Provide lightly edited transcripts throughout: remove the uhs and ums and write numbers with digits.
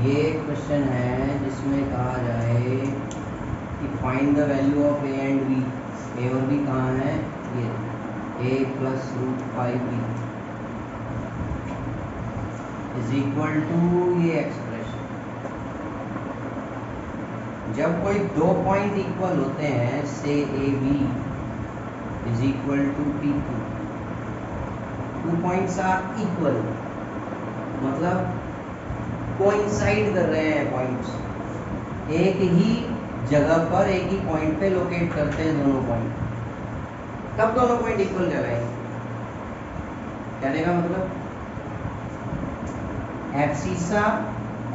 ये क्वेश्चन है जिसमें कहा जाए कि find the value of A and B. A और बी कहाँ है? ये a plus root 5b is equal to ये एक्सप्रेशन। जब कोई दो पॉइंट इक्वल होते हैं, से A B is equal to P Q, two points are equal, मतलब कोइंसाइड कर रहे हैं पॉइंट्स, एक ही जगह पर एक ही पॉइंट पे लोकेट करते हैं दोनों पॉइंट, तब दोनों पॉइंट इक्वल कहलाएंगे। कहने का मतलब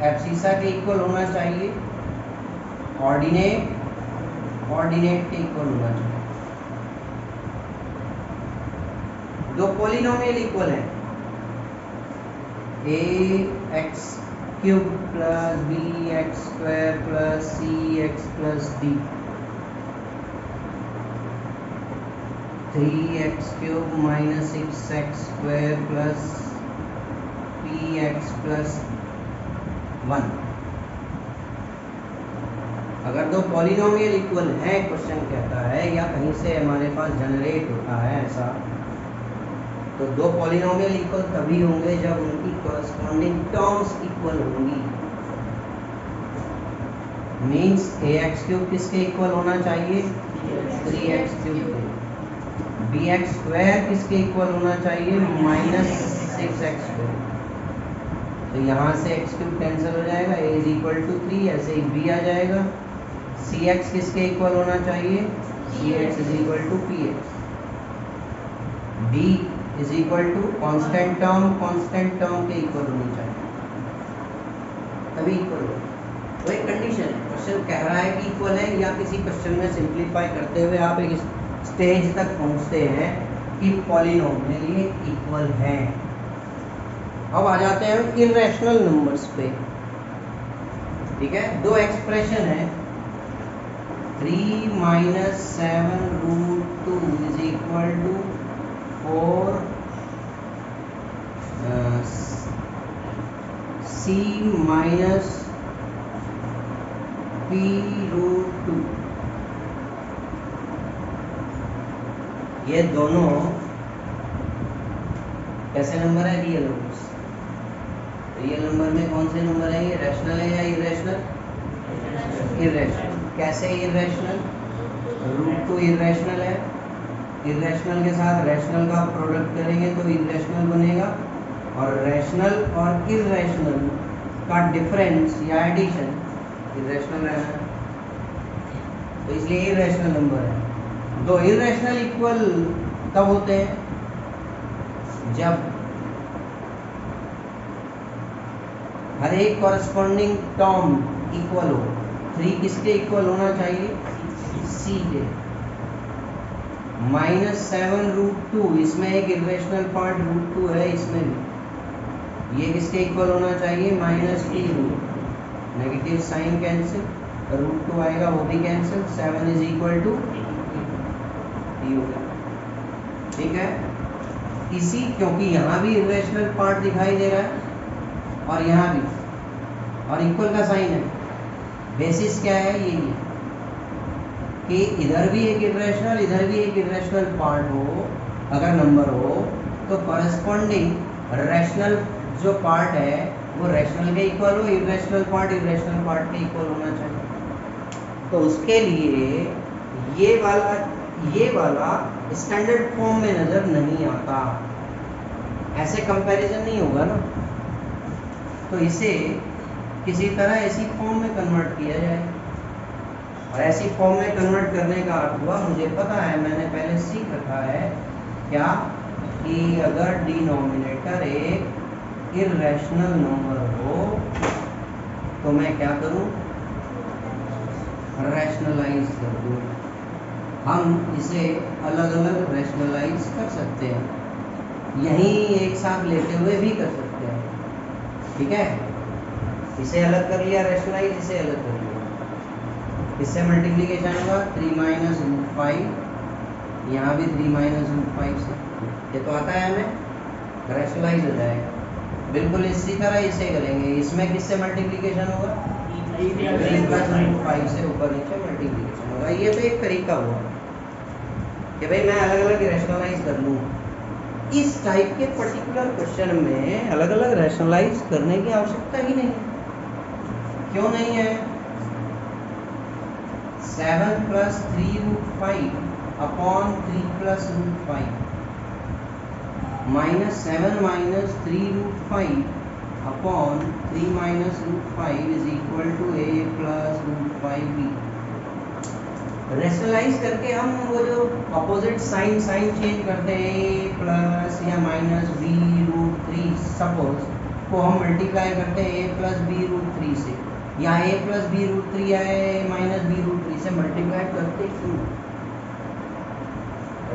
एब्सिसा के इक्वल होना चाहिए, ऑर्डिनेट के इक्वल होना चाहिए। दो पॉलिनोमियल इक्वल हैं, A X cube plus B x square plus C X plus D, 3x cube minus 6x square plus px plus 1। अगर दो पॉलिनोमियल इक्वल हैं, क्वेश्चन कहता है, या कहीं से हमारे पास जनरेट होता है ऐसा, तो दो पॉलिनोमियल इक्वल तभी होंगे जब उनकी कॉरस्पॉन्डिंग टर्म्स इक्वल होंगी। मीन्स ax क्यूब किसके इक्वल होना चाहिए? 3x cube. B x square किसके इक्वल होना चाहिए? Minus 6x square. तो यहाँ से x क्यूब कैंसिल हो जाएगा, a इज इक्वल टू 3, ऐसे ही b आ जाएगा। सी एक्स किसके इक्वल होना चाहिए? C X is equal to P X. d is equal to constant term के इक्वल होनी चाहिए, तभी इक्वल हो। तो एक कंडीशन है, क्वेश्चन कह रहा है कि इक्वल है, या किसी क्वेश्चन में सिंप्लीफाई करते हुए आप एक स्टेज तक पहुंचते हैं कि पॉलिनोमियल ये इक्वल है। अब आ जाते हैं इर्रेशनल नंबर्स पे। ठीक है, दो एक्सप्रेशन है, 3 minus 7 root 2 is equal to 4 c minus p root 2। ये दोनों कैसे नंबर है? Real numbers. रियल नंबर में कौन से नंबर है? ये रैशनल है या इरेशनल? इरेशनल। कैसे इरेशनल? रूट 2 इरेशनल है, इरेशनल के साथ रैशनल का प्रोडक्ट करेंगे तो इरेशनल बनेगा, और रैशनल और इरेशनल का डिफरेंस या एडिशन इरेशनल रहना है, तो इसलिए इरेशनल नंबर है। दो इरेशनल इक्वल कब होते हैं? जब हर एक कॉरस्पॉन्डिंग टर्म इक्वल हो। 3 किसके इक्वल होना चाहिए? c के। माइनस 7 रूट 2, इसमें एक इरेशनल पार्ट रूट 2 है, इसमें भी ये किसके इक्वल होना चाहिए? Minus p root, negative sign cancel, root 2 आएगा वो भी cancel, 7 is equal to p हो गया। ठीक है, इसी क्योंकि यहाँ भी इरेशनल पार्ट दिखाई दे रहा है और यहाँ भी, और इक्वल का साइन है। बेसिस क्या है? यही है कि इधर भी एक इरेशनल, इधर भी एक इरेशनल पार्ट हो, अगर नंबर हो, तो कॉरस्पॉन्डिंग रैशनल जो पार्ट है वो रैशनल के इक्वल हो, इरेशनल पार्ट के इक्वल होना चाहिए। तो उसके लिए ये वाला स्टैंडर्ड फॉर्म में नज़र नहीं आता, ऐसे कंपैरिजन नहीं होगा ना, तो इसे किसी तरह ऐसी फॉर्म में कन्वर्ट किया जाए। और ऐसी फॉर्म में कन्वर्ट करने का अर्थ हुआ, मुझे पता है, मैंने पहले सीख रखा है क्या, कि अगर डिनोमिनेटर एक इर्रेशनल नंबर हो तो मैं क्या करूं? रैशनलाइज कर दूं। हम इसे अलग अलग रैशनलाइज कर सकते हैं, यहीं एक साथ लेते हुए भी कर सकते हैं। ठीक है, इसे अलग कर लिया रैशनलाइज, इसे अलग कर लिया, इससे मल्टीप्लिकेशन होगा 3 माइनस रूट 5, यहाँ भी 3 माइनस रूट 5 से, ये तो आता है हमें, रैशनलाइज हो जाएगा। बिल्कुल इसी तरह इसे करेंगे। इसमें किससे मल्टीप्लिकेशन होगा? 3 प्लस रूट 5 से ऊपर नीचे मल्टीप्लिकेशन होगा। ये तो एक तरीका हुआ कि भाई मैं अलग अलग रैशनलाइज कर लूँ। इस टाइप के पर्टिकुलर क्वेश्चन में अलग अलग रैशनलाइज करने की आवश्यकता ही नहीं है। क्यों नहीं है? 7 plus 3 root 5 upon 3 plus root 5 minus 7 minus 3 root 5 upon 3 minus root 5 is equal to a plus root 5b। Rationalise करके हम वो जो अपोजिट साइन चेंज करते हैं a प्लस या माइनस b रूट 3 सपोज को हम मल्टीप्लाई करते हैं a प्लस b रूट 3 से, या a प्लस b रूट 3 या a माइनस b रूट 3 से मल्टीप्लाई करते क्यों?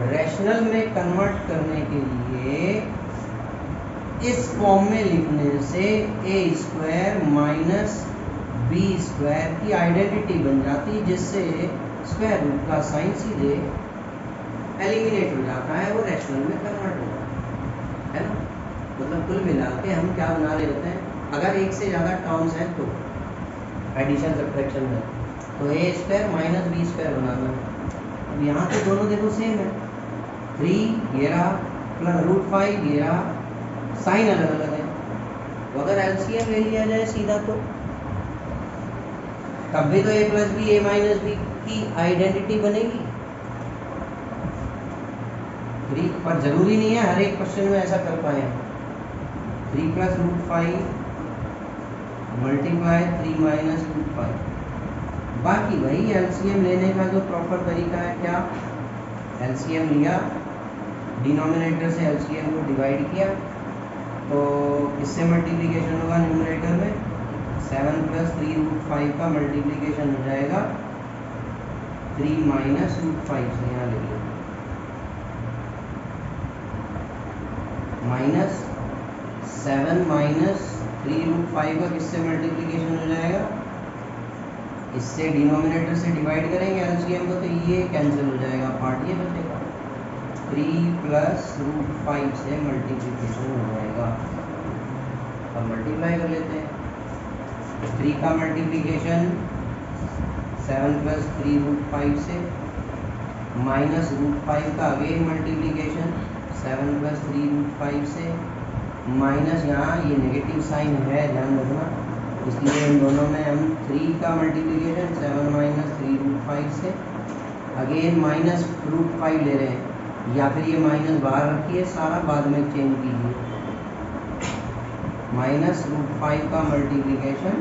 रैशनल में कन्वर्ट करने के लिए इस फॉर्म में लिखने से a square minus b square की आइडेंटिटी बन जाती, जिससे स्क्वायर रूट का साइन सीधे एलिमिनेट हो जाता है, वो रैशनल में कन्वर्ट हो जाता है ना। मतलब कुल मिला के हम क्या बना रहे होते हैं, अगर एक से ज़्यादा टर्म्स हैं तो एडिशन सब्ट्रैक्शन में तो a square minus b square बनाना है। अब यहाँ तो दोनों देखो सेम है, 3 ये रहा प्लस रूट 5 ये रहा, साइन अलग अलग है। तो अगर एलसीएम ले लिया जाए सीधा तो तब भी तो a plus B A minus b की आइडेंटिटी बनेगी। 3 पर जरूरी नहीं है हर एक क्वेश्चन में ऐसा कर पाए। 3 plus root 5 multiply 3 minus root 5। बाकी वही एलसीएम लेने का जो प्रॉपर तरीका है, क्या एलसीएम लिया, डिनोमिनेटर से एलसीएम को डिवाइड किया, तो किससे मल्टीप्लिकेशन होगा न्यूमरेटर में? 7 प्लस 3 रूट 5 का मल्टीप्लिकेशन हो जाएगा 3 माइनस रूट 5 से, यहाँ लिखिए माइनस 7 माइनस 3 रूट 5 का किससे मल्टीप्लिकेशन हो जाएगा? इससे डिनोमिनेटर से डिवाइड करेंगे एलसीएम को, तो ये कैंसिल हो जाएगा, पार्ट ये बचेगा। 3 प्लस रूट 5 से मल्टीप्लिकेशन हो जाएगा। अब मल्टीप्लाई कर लेते हैं। 3 का मल्टीप्लिकेशन 7 प्लस 3 रूट 5 से, माइनस रूट 5 का अगेन मल्टीप्लिकेशन 7 प्लस 3 रूट 5 से, माइनस यहाँ ये नेगेटिव साइन है ध्यान रखना, इसलिए इन दोनों में हम 3 का मल्टीप्लिकेशन 7 माइनस 3 रूट 5 से, अगेन माइनस रूट 5 ले रहे हैं, या फिर ये माइनस बाहर रखिए, सारा बाद में चेंज कीजिए। माइनस रूट 5 का multiplication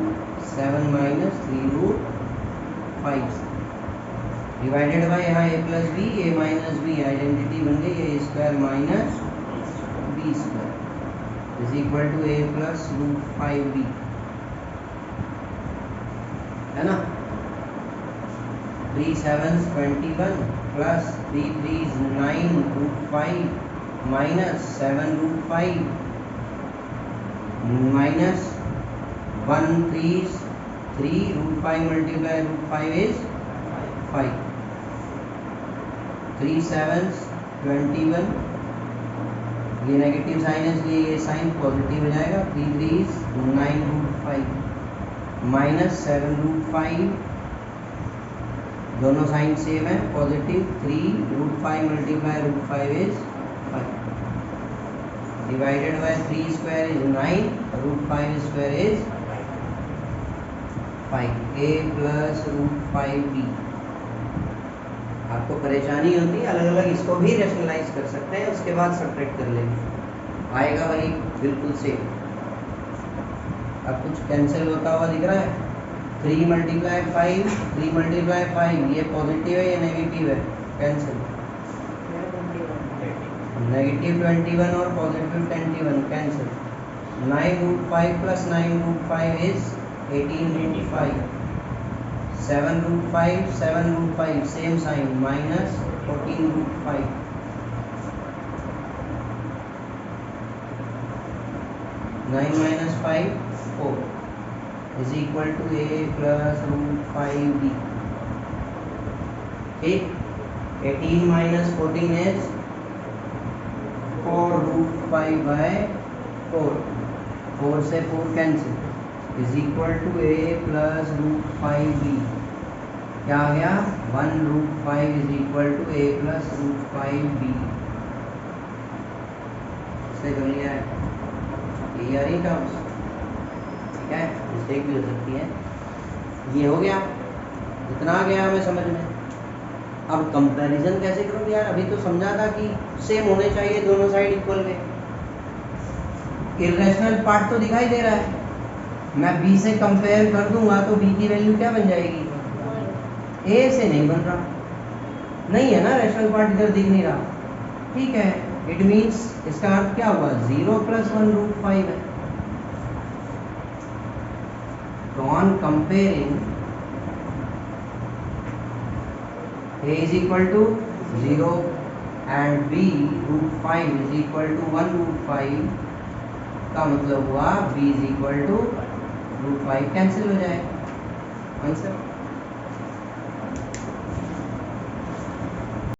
7 minus 3 root 5 divided by यहाँ a plus B A minus B identity बन गई, A square minus B square is equal to a plus root 5b, है ना। 3 7 21 plus 3 3 9 root 5 minus 7 root 5 minus 1 3 3 root 5 multiply root 5 is 5। 3 7 21, ये negative sign है इसलिए ये sign positive हो जाएगा। 3 3 9 रूट 5 माइनस 7 रूट 5, दोनों साइन सेम है positive. 3 root 5 multiply root 5 is 5 divided by 3 square is 9 root 5 square is 5, a plus root 5b। आपको परेशानी होती है अलग अलग इसको भी रैशनलाइज कर सकते हैं, उसके बाद सब्ट्रैक्ट कर लेंगे, आएगा वही बिल्कुल सेम। अब कुछ कैंसिल होता हुआ दिख रहा है। 3 मल्टीप्लाई 5 3 मल्टीप्लाई 5 ये पॉजिटिव है या नेगेटिव है? कैंसिल। नेगेटिव 21 और positive 21 cancel. 9 root 5 plus 9 root 5 is 18 root 5। 7 root 5 7 root 5 same sign minus 14 root 5। Nine minus 5 4 is equal to a plus root 5b। ठीक, 18 माइनस 14 इज 4 रूट 5 बाय 4। 4 से 4 cancel is equal to a plus root 5b। क्या आ गया 1 root 5 is equal to a plus root 5b। इससे कर लिया है, यही आ रही टर्म्स, ठीक है, मिस्टेक भी हो सकती है। ये हो गया, इतना आ गया हमें समझ में। अब कंपैरिजन कैसे करोगे यार, अभी तो समझा था कि सेम होने चाहिए दोनों साइड इक्वल में। इरेशनल पार्ट तो दिखाई दे रहा है, मैं b से कंपेयर कर दूंगा तो b की वैल्यू क्या बन जाएगी, a से नहीं बन रहा, नहीं है ना, रैशनल पार्ट इधर दिख नहीं रहा, ठीक है। इट मीन्स इसका अर्थ क्या हुआ 0 प्लस 1 रूट 5 है। तो on comparing a is equal to 0 and b root 5 is equal to 1 root 5 का मतलब हुआ b is equal to root 5 cancel हो जाएगा आंसर।